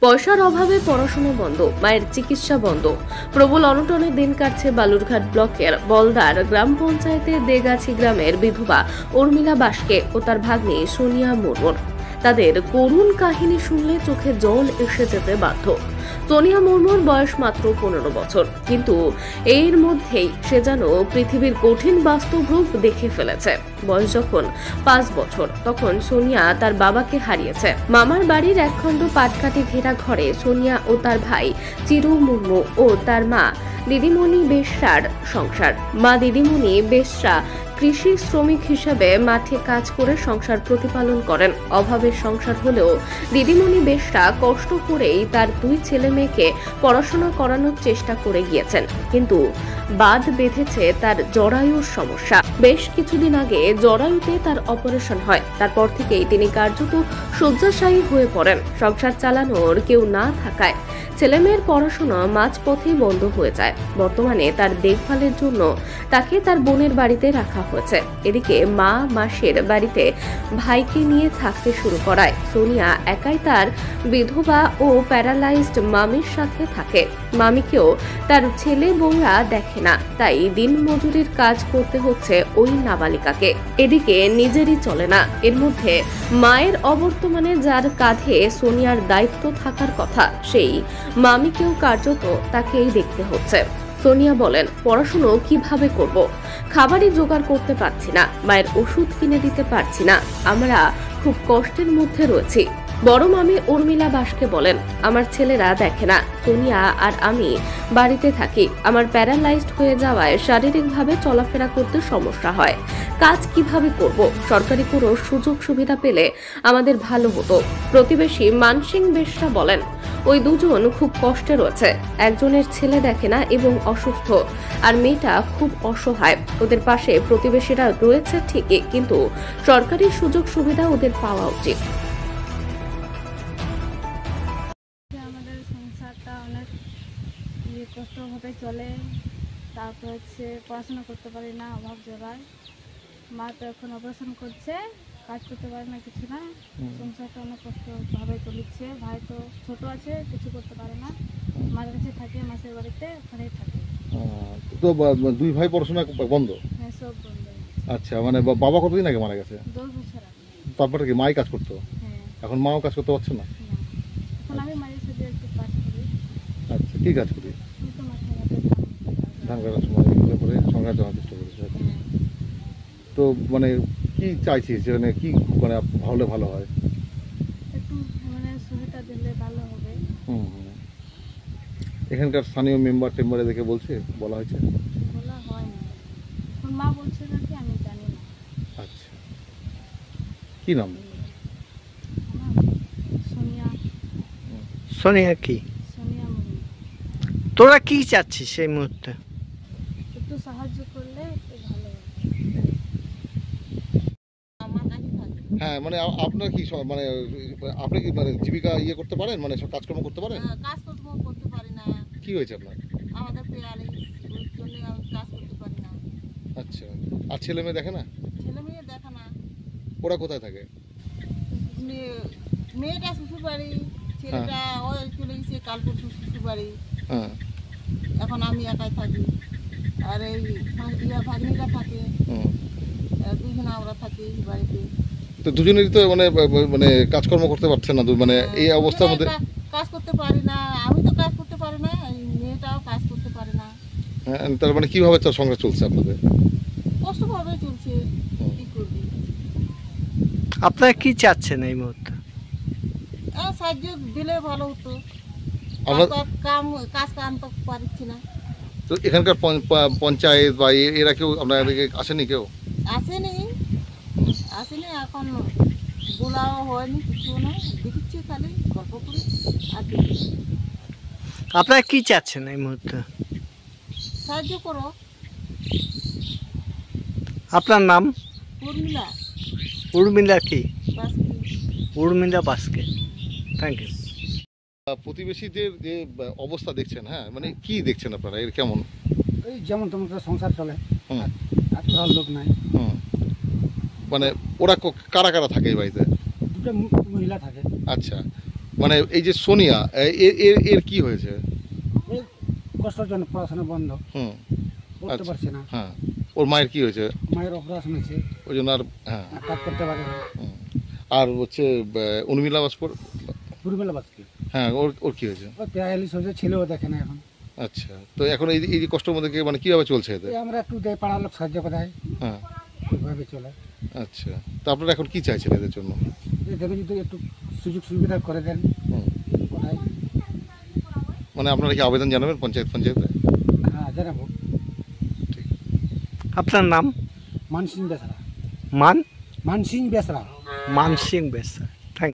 পয়সার অভাবে পড়াশোনা বন্ধ, মায়ের চিকিৎসা বন্ধ। প্রবল অনটনে দিন কাটছে বালুরঘাট ব্লকের বলদার গ্রাম পঞ্চায়েতের দেগাছি গ্রামের বিধবা উর্মিলা বাস্কে ও তার ভাগ্নি সোনিয়া মুর্মুর। তাদের করুণ কাহিনী শুনলে চোখে জল এসে যেতে বাধ্য। সোনিয়া মুর্মুর বয়স মাত্র 15 বছর, কিন্তু এর মধ্যেই সে যেন পৃথিবীর কঠিন বাস্তব রূপ দেখে ফেলেছে। বয়স যখন 5 বছর, তখন সোনিয়া তার বাবাকে হারিয়েছে। মামার বাড়ির একখণ্ড পাটকাঠি ঘেরা ঘরে সোনিয়া ও তার ভাই চিরু মুর্মু ও তার মা দিদিমণি বেশরার সংসার। মা দিদিমণি বেশরা কৃষি শ্রমিক হিসেবে মাঠে কাজ করে সংসার প্রতিপালন করেন। অভাবের সংসার হলেও দিদিমণি বেশরা কষ্ট করেই তার 2 ছেলে মেয়েকে পড়াশোনা করানোর চেষ্টা করে গিয়েছেন, কিন্তু বাদ বেঁধেছে তার জরায়ুর সমস্যা। বেশ কিছুদিন আগে জরায়ুতে তার অপারেশন হয়। তারপর থেকেই তিনি কার্যত শয্যাশায়ী হয়ে পড়েন। সংসার চালানোর কেউ না থাকায় ছেলেমেয়ের পড়াশোনা মাঝপথেই বন্ধ হয়ে যায়। বর্তমানে তার দেখভালের জন্য তাকে তার বোনের বাড়িতে রাখা হয়েছে। এদিকে মা মাসির বাড়িতে ভাইকে নিয়ে থাকতে শুরু করায় সোনিয়া একাই তার বিধবা ও প্যারালাইজড মামির সাথে থাকে। মামিকেও তার ছেলে বউরা দেখে না, তাই দিন মজুরির কাজ করতে হচ্ছে ওই নাবালিকাকে। এদিকে নিজেরই চলে না। এর মধ্যে মায়ের অবর্তমানে যার কাঁধে সোনিয়ার দায়িত্ব থাকার কথা, সেই মামিকেও কার্যত তাকেই দেখতে হচ্ছে। সোনিয়া বলেন, পড়াশুনো কিভাবে করব? খাবারই জোগাড় করতে পারছি না, মায়ের ওষুধ কিনে দিতে পারছি না। আমরা খুব কষ্টের মধ্যে রয়েছি। বড় মামি উর্মিলা বাস্কে বলেন, আমার ছেলেরা দেখে না, সোনিয়া আর আমি বাড়িতে থাকি। আমার প্যারালাইজড হয়ে যাওয়ায় শারীরিকভাবে চলাফেরা করতে সমস্যা হয়। কাজ কিভাবে করব? সরকারি কোনো সুযোগ সুবিধা পেলে আমাদের ভালো হতো। প্রতিবেশী মানসিং বেশরা বলেন, ওই দুজন খুব কষ্টে রয়েছে। একজনের ছেলে দেখে না এবং অসুস্থ, আর মেয়েটা খুব অসহায়। ওদের পাশে প্রতিবেশীরা রয়েছে ঠিকই, কিন্তু সরকারি সুযোগ সুবিধা ওদের পাওয়া উচিত। আমাদের সংসারটা অনেক কষ্টভাবে চলে। তারপর হচ্ছে পড়াশোনা করতে পারি না, অভাব জোগায়। মা তো এখন অপারেশন করছে, কাজ করতে পারে না, কিছু না। সংসারটা অনেক কষ্টভাবে চলছে। ভাই তো ছোট আছে, কিছু করতে পারে না। মার কাছে থাকে, মাসের বাড়িতে, ওখানেই থাকে। তো 2 ভাই পড়াশোনা বন্ধ? হ্যাঁ, সব বন্ধ। আচ্ছা, মানে বাবা কতদিন আগে মারা গেছে? 10 বছর আগে। তারপরে কি মাই কাজ করতো? হ্যাঁ। এখন মাও কাজ করতে পারছে না? এখন আমি মায়ের সাথে একটু কাজ করি। আচ্ছা, কি কাজ করি? আমি তো মাঠে ঘাটে ধান কাটার সময় এগুলো করে সংসার চালানোর চেষ্টা করেছে। তো মানে কি চাইছিস, মানে কি মানে ভালো ভালো হয়? একটু মানে সুবিধা দিলে ভালো হবে। এখানকার স্থানীয় টেম্বারে দেখে বলা হয়েছে? বলা হয়নি, এখন মা বলছে নাকি আমি জানি না। আচ্ছা, কি নাম? সোনিয়া। সোনিয়া কি? সোনিয়া মুর্মু। তোরা কি চাচ্ছিস সেই মুহূর্তে? একটু সাহায্য করলে একটু ভালো হয়। হ্যাঁ, মানে আপনার কি মানে আপনি কি মানে জীবিকা করতে পারেন, মানে সব কাজকর্ম করতে পারেন? কাজকর্ম করতে পারি না। কি হয়েছে আপনার? আমাদের প্যারালাইসিস, ওই জন্য আমি কাজ করতে পারি না। আচ্ছা, আর ছেলে মেয়ে দেখে না? ছেলে মেয়ে দেখা না। ওরা কোথায় থাকে? মেয়েটা শ্বশুর বাড়ি, ছেলেটা ওই চলে গেছে কালপুর শ্বশুর বাড়ি। হ্যাঁ, এখন আমি একাই থাকি, আর এই ভাগ্নিরা থাকে। দুজনে আমরা থাকি বাড়িতে। তো দুজনেরই তো মানে মানে কাজকর্ম করতে পারছেন না, মানে এই অবস্থার মধ্যে কাজ করতে পারি না। আমি তো কাজ করতে পারি না, এই মেয়েটাও কাজ করতে পারে না। হ্যাঁ, তার মানে কিভাবে সংসার চলছে আপনাদের? কষ্টভাবে চলছে, কি করবি। আপনারা কি চাচ্ছেন এই মুহূর্তে? সাহায্য দিলে ভালো হতো। কাজ কাম তো পারছি না। তো এখানকার পঞ্চায়েত বা এরা কেউ আপনাদেরকে আসেনি? কেউ আসেনি। এখন বলাও হয়নি, কিছু না, দেখছি খালি গল্প করে আর দেখছি। আপনারা কি চাচ্ছেন এই মুহূর্তে? সাহায্য করো। আপনার নাম? উর্মিলা। উর্মিলা কি? বাস্কে। উর্মিলা বাস্কে। Thank you. প্রতিবেশীদের যে অবস্থা দেখছেন, হ্যাঁ মানে কি দেখছেন আপনারা, এর কেমন? এই যেমন তেমন সংসার চলে, কাজ করার লোক নাই। মানে ওরা কারা কারা থাকে এই বাড়িতে? 2টা মহিলা থাকে। আচ্ছা, মানে এই যে সোনিয়া এর এর এর কি হয়েছে? এই কষ্টের জন্য পড়াশোনা বন্ধ, হুম, পড়তে আচ্ছা। পারছে না। হ্যাঁ, ওর মায়ের কি হয়েছে? মায়ের অপারেশন হয়েছে, ওই জন্য আর হ্যাঁ। কাজ করতে পারে না। হুম। আর হচ্ছে উর্মিলা বাস্পর, দুর্বেলা বাঁচকে হ্যাঁ ওর ওর কি হয়েছে? ওই প্যারালিস হয়েছে, ছেলেও দেখে না এখন। আচ্ছা, তো এখন এই যে কষ্টের মধ্যে মানে কিভাবে চলছে এতে? এই আমরা একটু দেয়, পাড়ার লোক সাহায্য করে দেয়, হ্যাঁ, ওইভাবে চলে। আচ্ছা, তো আপনারা এখন কি চাইছেন এদের জন্য? এদেরকে যদি একটু সুযোগ সুবিধা করে দেন, হুম। কোথায় মানে আপনারা কি আবেদন জানাবেন পঞ্চায়েতে? হ্যাঁ জানাবো। আপনার নাম? মানসিং বেসরা, মান মানসিং বেসরা। মানসিং বেসরা।